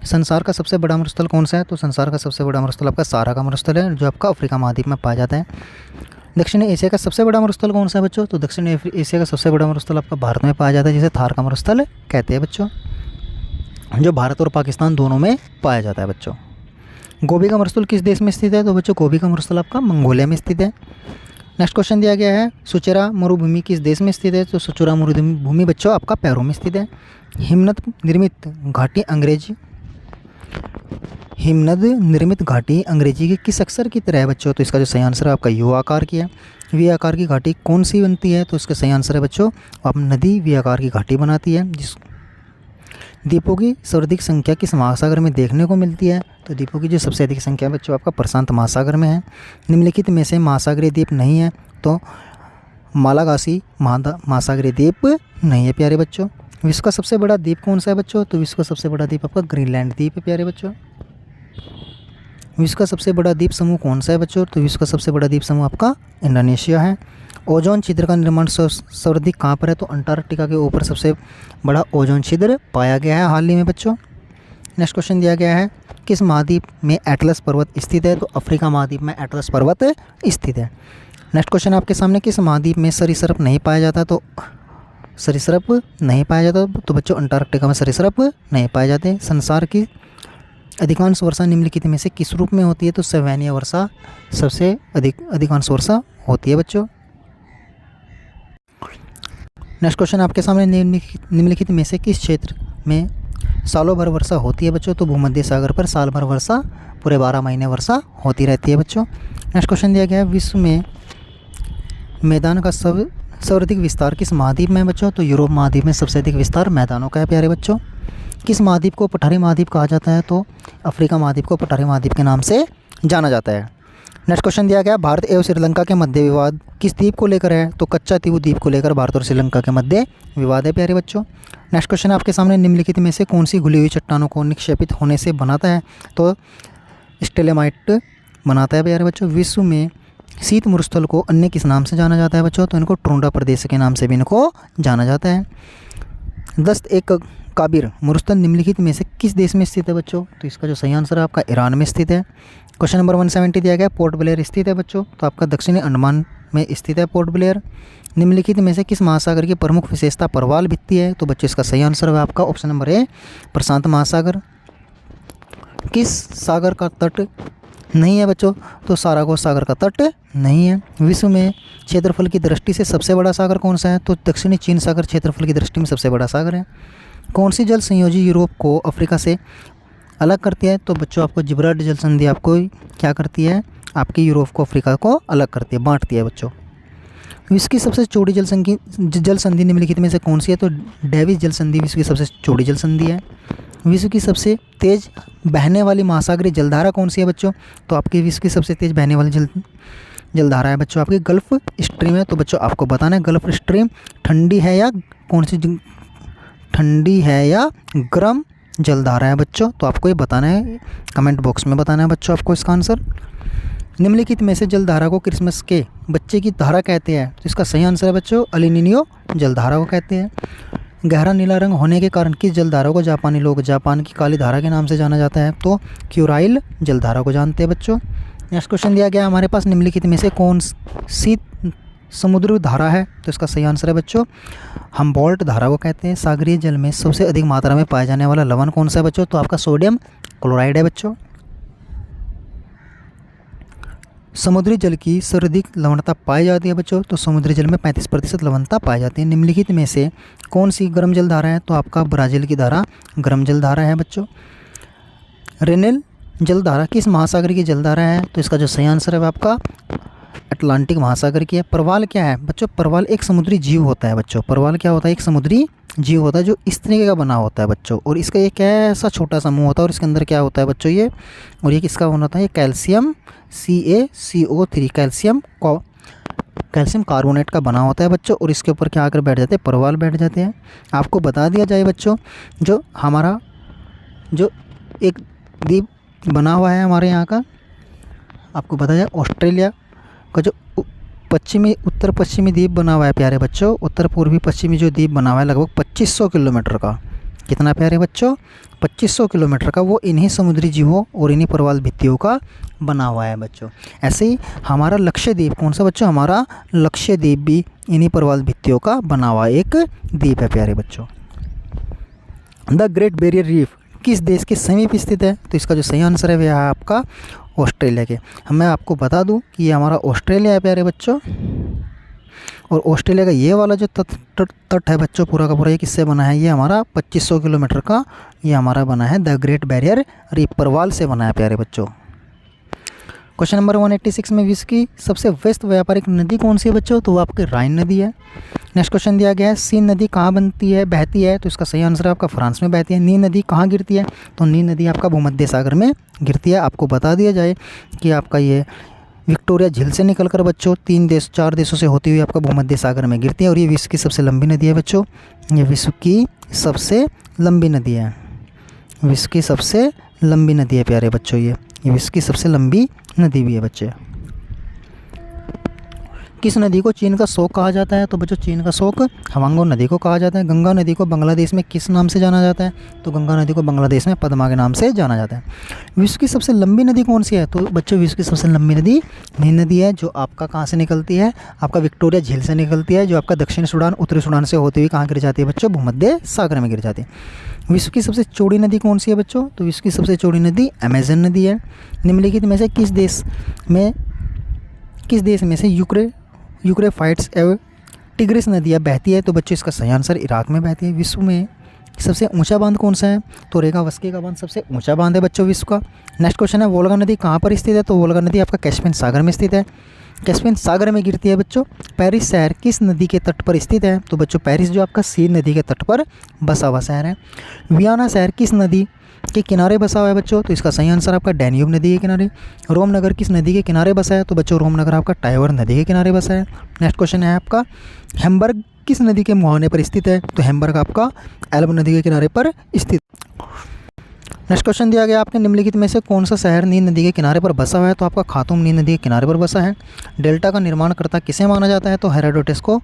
संसार का सबसे बड़ा मरुस्थल कौन सा है? तो संसार का सबसे बड़ा मरुस्थल आपका सारा का मरुस्थल है, जो आपका अफ्रीका महाद्वीप में पाया जाता है। दक्षिण एशिया का सबसे बड़ा मरुस्थल कौन सा है बच्चों? तो दक्षिण एशिया का सबसे बड़ा मरुस्थल आपका भारत में पाया जाता है, जिसे थार का मरुस्थल कहते हैं बच्चों, जो भारत और पाकिस्तान दोनों में पाया जाता है बच्चों। गोबी का मरुस्थल किस देश में स्थित है? तो बच्चों गोबी का मरुस्थल आपका मंगोलिया में स्थित है। नेक्स्ट क्वेश्चन दिया गया है, सुचेरा मरुभूमि किस देश में स्थित है? तो सुचेरा मरुभूमि बच्चों आपका पेरू में स्थित है। हिमनद निर्मित घाटी अंग्रेजी के किस अक्षर की तरह है बच्चों? तो इसका जो सही आंसर है आपका यू आकार की है। वी आकार की घाटी कौन सी बनती है? तो इसका सही आंसर है बच्चों आप नदी वी आकार की घाटी बनाती है। जिस द्वीपों की सर्वाधिक संख्या किस महासागर में देखने को मिलती है? तो द्वीपों की जो सबसे अधिक संख्या बच्चों आपका प्रशांत महासागर में है। निम्नलिखित में से महासागरीय द्वीप नहीं है? तो मालागासी महासागरीय द्वीप नहीं है प्यारे बच्चों। विश्व का सबसे बड़ा द्वीप कौन सा है बच्चों? तो विश्व का सबसे बड़ा द्वीप आपका ग्रीनलैंड द्वीप है प्यारे बच्चों। विश्व का सबसे बड़ा द्वीप समूह कौन सा है बच्चों? तो विश्व का सबसे बड़ा द्वीप समूह आपका इंडोनेशिया है। ओजोन छिद्र का निर्माण सर्वाधिक कहाँ पर है? तो अंटार्कटिका के ऊपर सबसे बड़ा ओजोन छिद्र पाया गया है हाल ही में बच्चों। नेक्स्ट क्वेश्चन दिया गया है, किस महाद्वीप में एटलस पर्वत स्थित है? तो अफ्रीका महाद्वीप में एटलस पर्वत स्थित है। नेक्स्ट क्वेश्चन आपके सामने, किस महाद्वीप में सरीसृप नहीं पाया जाता? तो सरीसृप नहीं पाया जाता, तो बच्चों अंटार्कटिका में सरीसृप नहीं पाए जाते। संसार की अधिकांश वर्षा निम्नलिखित में से किस रूप में होती है? तो सैवानिया वर्षा सबसे अधिकांश वर्षा होती है बच्चों। नेक्स्ट क्वेश्चन आपके सामने, निम्नलिखित में से किस क्षेत्र में सालों भर वर्षा होती है बच्चों? तो भूमध्य सागर पर साल भर वर्षा, पूरे 12 महीने वर्षा होती रहती है बच्चों। नेक्स्ट क्वेश्चन दिया गया है, विश्व में मैदान का सर्वाधिक विस्तार किस महाद्वीप में है बच्चों? तो यूरोप महाद्वीप में सबसे अधिक विस्तार मैदानों का है प्यारे बच्चों। किस महाद्वीप को पठारी महाद्वीप कहा जाता है? तो अफ्रीका महाद्वीप को पठारी महाद्वीप के नाम से जाना जाता है। नेक्स्ट क्वेश्चन दिया गया, भारत एवं श्रीलंका के मध्य विवाद किस द्वीप को लेकर है? तो कच्चा तीवु द्वीप को लेकर भारत और श्रीलंका के मध्य विवाद है प्यारे बच्चों। नेक्स्ट क्वेश्चन आपके सामने, निम्नलिखित में से कौन सी घुली हुई चट्टानों को निक्षेपित होने से बनाता है? तो स्टेलेमाइट बनाता है प्यारे बच्चों। विश्व में शीत मरुस्थल को अन्य किस नाम से जाना जाता है बच्चों? तो इनको ट्रोंडा प्रदेश के नाम से भी इनको जाना जाता है। दस्त एक काबिर मरुस्थल निम्नलिखित में से किस देश में स्थित है बच्चों? तो इसका जो सही आंसर है आपका ईरान में स्थित है। क्वेश्चन नंबर 170 दिया गया, पोर्ट ब्लेयर स्थित है बच्चों, तो आपका दक्षिणी अंडमान में स्थित है पोर्ट ब्लेयर। निम्नलिखित में से किस महासागर की प्रमुख विशेषता प्रवाल भित्ति है? तो बच्चों इसका सही आंसर है आपका ऑप्शन नंबर ए, प्रशांत महासागर। किस सागर का तट नहीं है बच्चों? तो सारागोस सागर का तट नहीं है। विश्व में क्षेत्रफल की दृष्टि से सबसे बड़ा सागर कौन सा है? तो दक्षिणी चीन सागर क्षेत्रफल की दृष्टि में सबसे बड़ा सागर है। कौन सी जल संयोजी यूरोप को अफ्रीका से अलग करती है? तो बच्चों आपको जिब्राल्टर जल संधि आपको क्या करती है? आपकी यूरोप को अफ्रीका को अलग करती है, बांटती है बच्चों। विश्व की सबसे चौड़ी जल संधि निम्नलिखित में से कौन सी है? तो डेविस जल संधि विश्व की सबसे चौड़ी जल संधि है। विश्व की सबसे तेज बहने वाली महासागरीय जलधारा कौन सी है बच्चों? तो आपकी विश्व की सबसे तेज बहने वाली जलधारा है बच्चों आपकी गल्फ स्ट्रीम है। तो बच्चों आपको बताना है गल्फ स्ट्रीम ठंडी है या कौन सी ठंडी है या गर्म जलधारा है बच्चों? तो आपको ये बताना है, कमेंट बॉक्स में बताना है बच्चों आपको इसका आंसर। निम्नलिखित में से जलधारा को क्रिसमस के बच्चे की धारा कहते हैं? तो इसका सही आंसर है बच्चों अल नीनो जलधारा को कहते हैं। गहरा नीला रंग होने के कारण किस जलधारा को जापानी लोग जापान की काली धारा के नाम से जाना जाता है? तो क्यूराइल जलधारा को जानते हैं बच्चों। नेक्स्ट क्वेश्चन दिया गया हमारे पास, निम्नलिखित में से कौन सी समुद्र धारा है? तो इसका सही आंसर है बच्चों हम्बोल्ट धारा को कहते हैं। सागरीय जल में सबसे अधिक मात्रा में पाया जाने वाला लवण कौन सा है बच्चों? तो आपका सोडियम क्लोराइड है बच्चों। समुद्री जल की सर्वाधिक लवणता पाई जाती है बच्चों, तो समुद्री जल में 35% लवणता पाई जाती है। निम्नलिखित में से कौन सी गर्म जल धारा है, तो आपका ब्राज़ील की धारा गर्म जल धारा है बच्चों। रेनेल जल धारा किस महासागर की जल धारा है, तो इसका जो सही आंसर है वो आपका अटलांटिक महासागर की है। परवाल क्या है बच्चों, परवाल एक समुद्री जीव होता है बच्चों। परवाल क्या होता है, एक समुद्री जीव होता है जो इस तरीके का बना होता है बच्चों, और इसका एक ऐसा छोटा सा मुंह होता है और इसके अंदर क्या होता है बच्चों ये, और ये किसका बना होता है, ये कैल्शियम CaCO3 कैल्शियम कार्बोनेट का बना होता है बच्चों, और इसके ऊपर क्या आकर बैठ जाते हैं, परवाल बैठ जाते हैं। आपको बता दिया जाए बच्चों, जो हमारा जो एक द्वीप बना हुआ है हमारे यहाँ का, आपको बताया जाए ऑस्ट्रेलिया का जो उत्तर पश्चिमी द्वीप बना हुआ है प्यारे बच्चों, उत्तर पूर्वी पश्चिमी जो द्वीप बना हुआ है लगभग 2500 किलोमीटर का। कितना प्यारे बच्चों, 2500 किलोमीटर का, वो इन्हीं समुद्री जीवों और इन्हीं परवाल भित्तियों का बना हुआ है बच्चों। ऐसे ही हमारा लक्षद्वीप कौन सा बच्चों, हमारा लक्षद्वीप भी इन्हीं परवाल भित्तियों का बना हुआ एक द्वीप है प्यारे बच्चों। द ग्रेट बैरियर रीफ किस देश के समीप स्थित है, तो इसका जो सही आंसर है वह है आपका ऑस्ट्रेलिया के। मैं आपको बता दूं कि ये हमारा ऑस्ट्रेलिया है प्यारे बच्चों, और ऑस्ट्रेलिया का ये वाला जो तट है बच्चों पूरा का पूरा, ये किससे बना है, ये हमारा 2500 किलोमीटर का ये हमारा बना है द ग्रेट बैरियर रीफ, परवाल से बना है प्यारे बच्चों। क्वेश्चन नंबर 186 में विश्व की सबसे व्यस्त व्यापारिक नदी कौन सी है बच्चों, तो वो आपकी राइन नदी है। नेक्स्ट क्वेश्चन दिया गया है सीन नदी कहाँ बहती है, तो इसका सही आंसर आपका फ्रांस में बहती है। नील नदी कहाँ गिरती है, तो नील नदी आपका भूमध्य सागर में गिरती है। आपको बता दिया जाए कि आपका ये विक्टोरिया झील से निकलकर बच्चों 4 देशों से होती हुई आपका भूमध्य सागर में गिरती है, और ये विश्व की सबसे लंबी नदी है बच्चों। ये विश्व की सबसे लंबी नदी है, विश्व की सबसे लंबी नदी है प्यारे बच्चों। ये विश्व की सबसे लंबी नदी भी है बच्चे। किस नदी को चीन का शोक कहा जाता है, तो बच्चों चीन का शोक हवांगो नदी को कहा जाता है। गंगा नदी को बांग्लादेश में किस नाम से जाना जाता है, तो गंगा नदी को बांग्लादेश में पद्मा के नाम से जाना जाता है। विश्व की सबसे लंबी नदी कौन सी है, तो बच्चों विश्व की सबसे लंबी नदी नील नदी है, जो आपका कहाँ से निकलती है, आपका विक्टोरिया झील से निकलती है, जो आपका दक्षिण सूडान उत्तरी सूडान से होती हुई कहाँ गिर जाती है बच्चों, भूमध्य सागर में गिर जाती है। विश्व की सबसे चौड़ी नदी कौन सी है बच्चों, तो विश्व की सबसे चौड़ी नदी अमेजन नदी है। निम्नलिखित में से किस देश में से यूक्रेफाइट्स एवं टिग्रिस नदियाँ बहती है, तो बच्चों इसका सही आंसर इराक में बहती है। विश्व में सबसे ऊंचा बांध कौन सा है, तो रेगावस्की का बांध सबसे ऊंचा बांध है बच्चों विश्व का। नेक्स्ट क्वेश्चन है वोल्गा नदी कहाँ पर स्थित है, तो वोल्गा नदी आपका कैस्पियन सागर में स्थित है, कैस्पियन सागर में गिरती है बच्चों। पेरिस शहर किस नदी के तट पर स्थित है, तो बच्चों पेरिस जो आपका सीन नदी के तट पर बसा हुआ शहर है। वियना शहर किस नदी के किनारे बसा हुआ है बच्चों, तो इसका सही आंसर आपका डैन्यूब नदी के किनारे। रोम नगर किस नदी के किनारे बसा है, तो बच्चों रोम नगर आपका टाइवर नदी के किनारे बसा है। नेक्स्ट क्वेश्चन है आपका हैम्बर्ग किस नदी के मुहाने पर स्थित है, तो हैम्बर्ग आपका एल्ब नदी के किनारे पर स्थित। नेक्स्ट क्वेश्चन दिया गया आपके निम्नलिखित में से कौन सा शहर नील नदी के किनारे पर बसा हुआ है, तो आपका खातूम नील नदी के किनारे पर बसा है। डेल्टा का निर्माणकर्ता किसे माना जाता है, तो हेरोडोटस को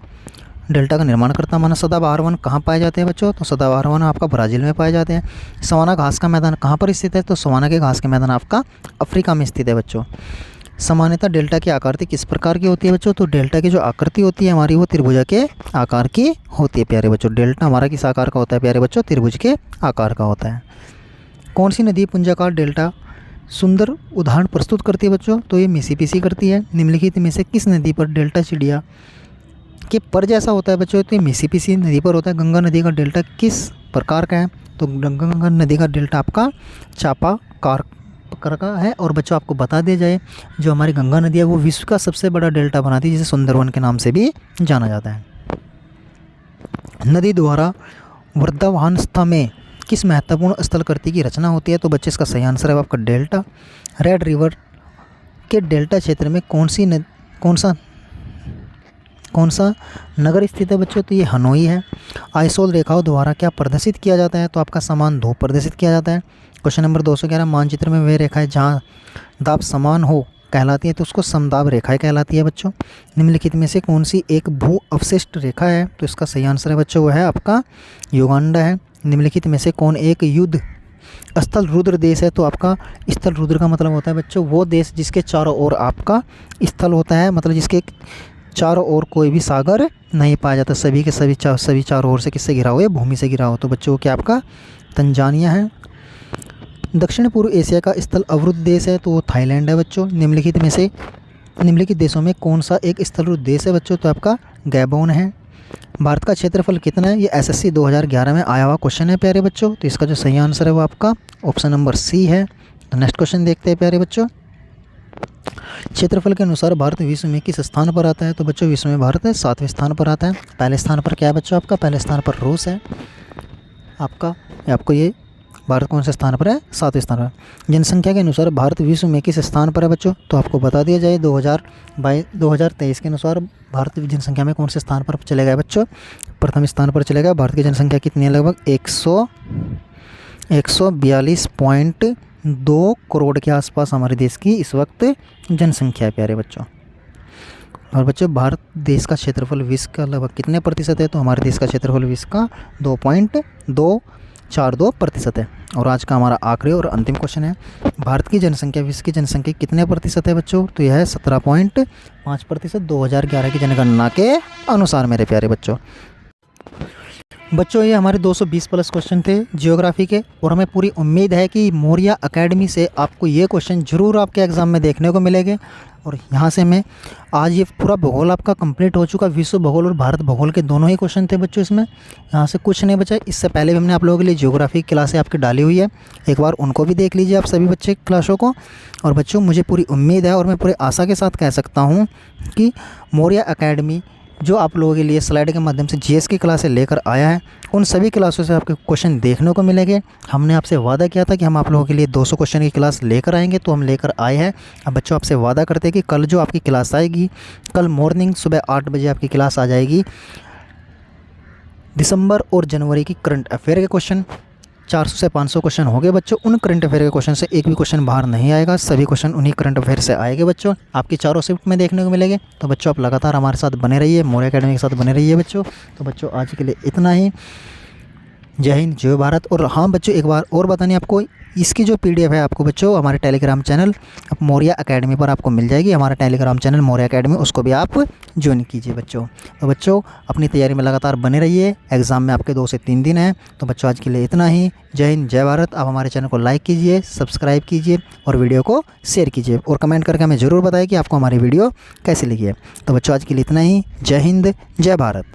डेल्टा का निर्माणकर्ता माना। सदाबहार वन कहाँ पाए जाते हैं बच्चों, तो सदाबहार वन आपका ब्राज़ील में पाए जाते हैं। सवाना घास का मैदान कहाँ पर स्थित है, तो सवाना के घास के मैदान आपका अफ्रीका में स्थित है बच्चों। सामान्यतः डेल्टा की आकृति किस प्रकार की होती है बच्चों, तो डेल्टा की जो आकृति होती है हमारी वो त्रिभुजा के आकार की होती है प्यारे बच्चों। डेल्टा हमारा किस आकार का होता है प्यारे बच्चों, त्रिभुज के आकार का होता है। कौन सी नदी पुंजाकार डेल्टा सुंदर उदाहरण प्रस्तुत करती है बच्चों, तो ये मिसिसिपी करती है। निम्नलिखित में से किस नदी पर डेल्टा चिड़िया के पर जैसा होता है बच्चों, तो ये मिसिसिपी नदी पर होता है। गंगा नदी का डेल्टा किस प्रकार का है, तो गंगा नदी का डेल्टा आपका चापाकार का है। और बच्चों आपको बता दिया जाए जो हमारी गंगा नदी है वो विश्व का सबसे बड़ा डेल्टा बनाती है, जिसे सुंदरवन के नाम से भी जाना जाता है। नदी द्वारा वर्धावावस्था में किस महत्वपूर्ण स्थलकृति की रचना होती है, तो बच्चे इसका सही आंसर है आपका डेल्टा। रेड रिवर के डेल्टा क्षेत्र में कौन सा नगर स्थित है बच्चों, तो ये हनोई है। आइसोल रेखाओं द्वारा क्या प्रदर्शित किया जाता है, तो आपका समान ध्रुव प्रदर्शित किया जाता है। क्वेश्चन नंबर 211 मानचित्र में वे रेखाएं जहाँ दाब समान हो कहलाती है, तो उसको समदाब रेखाएं कहलाती है बच्चों। निम्नलिखित में से कौन सी एक भू अवशिष्ट रेखा है, तो इसका सही आंसर है बच्चों वो है आपका युगांडा है। निम्नलिखित में से कौन एक युद्ध स्थल रुद्र देश है, तो आपका स्थल रुद्र का मतलब होता है बच्चों वो देश जिसके चारों ओर आपका स्थल होता है, मतलब जिसके चारों ओर कोई भी सागर नहीं पाया जाता, सभी के सभी चारों ओर से किससे घिरा हो, या भूमि से घिरा हो, तो बच्चों क्या आपका तंजानिया है। दक्षिण पूर्व एशिया का स्थल अवरुद्ध देश है, तो वो थाईलैंड है बच्चों। निम्नलिखित में से निम्नलिखित देशों में कौन सा एक स्थलरूप देश है बच्चों? तो आपका गैबोन है। भारत का क्षेत्रफल कितना है? ये एसएससी 2011 में आया हुआ क्वेश्चन है प्यारे बच्चों। तो इसका जो सही आंसर है वो आपका ऑप्शन नंबर सी है। तो नेक्स्ट क्वेश्चन देखते हैं प्यारे बच्चों। क्षेत्रफल के अनुसार भारत विश्व में किस स्थान पर आता है? तो बच्चों विश्व में भारत 7वें स्थान पर आता है। पहले स्थान पर क्या है बच्चों? आपका पहले स्थान पर रूस है। आपको ये भारत कौन से स्थान पर है? 7वें स्थान पर। जनसंख्या के अनुसार भारत विश्व में किस स्थान पर है बच्चों? तो आपको बता दिया जाए 2023 के अनुसार भारत जनसंख्या में कौन से स्थान पर चले गए बच्चों? प्रथम स्थान पर चले गए। भारत की जनसंख्या कितनी है? लगभग 142.2 करोड़ के आसपास हमारे देश की इस वक्त जनसंख्या है प्यारे बच्चों। और बच्चों भारत देश का क्षेत्रफल विश्व का लगभग कितने प्रतिशत है? तो हमारे देश का क्षेत्रफल विश्व का 2.242% है। और आज का हमारा आखिरी और अंतिम क्वेश्चन है, भारत की जनसंख्या विश्व की जनसंख्या कितने प्रतिशत है बच्चों? तो यह है 17.5% 2011 की जनगणना के अनुसार मेरे प्यारे बच्चों। बच्चों ये हमारे 220 प्लस क्वेश्चन थे जियोग्राफी के, और हमें पूरी उम्मीद है कि मौर्या एकेडमी से आपको ये क्वेश्चन ज़रूर आपके एग्ज़ाम में देखने को मिलेंगे। और यहाँ से मैं आज ये पूरा भूगोल आपका कंप्लीट हो चुका। विश्व भूगोल और भारत भूगोल के दोनों ही क्वेश्चन थे बच्चों इसमें, यहाँ से कुछ नहीं बचा। इससे पहले भी हमने आप लोगों के लिए जियोग्राफी की क्लासें आपकी डाली हुई है, एक बार उनको भी देख लीजिए आप सभी बच्चे क्लासों को। और बच्चों मुझे पूरी उम्मीद है और मैं पूरी आशा के साथ कह सकता हूँ कि मौर्या एकेडमी जो आप लोगों के लिए स्लाइड के माध्यम से जीएस की क्लासें लेकर आया है, उन सभी क्लासों से आपके क्वेश्चन देखने को मिलेंगे। हमने आपसे वादा किया था कि हम आप लोगों के लिए 200 क्वेश्चन की क्लास लेकर आएंगे, तो हम लेकर आए हैं। अब बच्चों आपसे वादा करते हैं कि कल जो आपकी क्लास आएगी, कल मॉर्निंग सुबह 8 बजे आपकी क्लास आ जाएगी। दिसंबर और जनवरी की करंट अफेयर के क्वेश्चन 400 से 500 क्वेश्चन हो गए बच्चों। उन करंट अफेयर के क्वेश्चन से एक भी क्वेश्चन बाहर नहीं आएगा, सभी क्वेश्चन उन्हीं करंट अफेयर से आएंगे बच्चों, आपकी चारों शिफ्ट में देखने को मिलेंगे। तो बच्चों आप लगातार हमारे साथ बने रहिए, मौर्या एकेडमी के साथ बने रहिए बच्चों। तो बच्चों आज के लिए इतना ही। जय हिंद, जय भारत। और हाँ बच्चों एक बार और बतानी आपको, इसकी जो पीडीएफ है आपको बच्चों हमारे टेलीग्राम चैनल मौर्या एकेडमी पर आपको मिल जाएगी। हमारा टेलीग्राम चैनल मौर्या एकेडमी, उसको भी आप ज्वाइन कीजिए बच्चों। तो बच्चों अपनी तैयारी में लगातार बने रहिए, एग्ज़ाम में आपके 2 से 3 दिन हैं। तो बच्चों आज के लिए इतना ही। जय हिंद, जय भारत। आप हमारे चैनल को लाइक कीजिए, सब्सक्राइब कीजिए और वीडियो को शेयर कीजिए, और कमेंट करके हमें ज़रूर बताएं कि आपको हमारी वीडियो कैसी लगी है। तो बच्चों आज के लिए इतना ही। जय हिंद, जय भारत।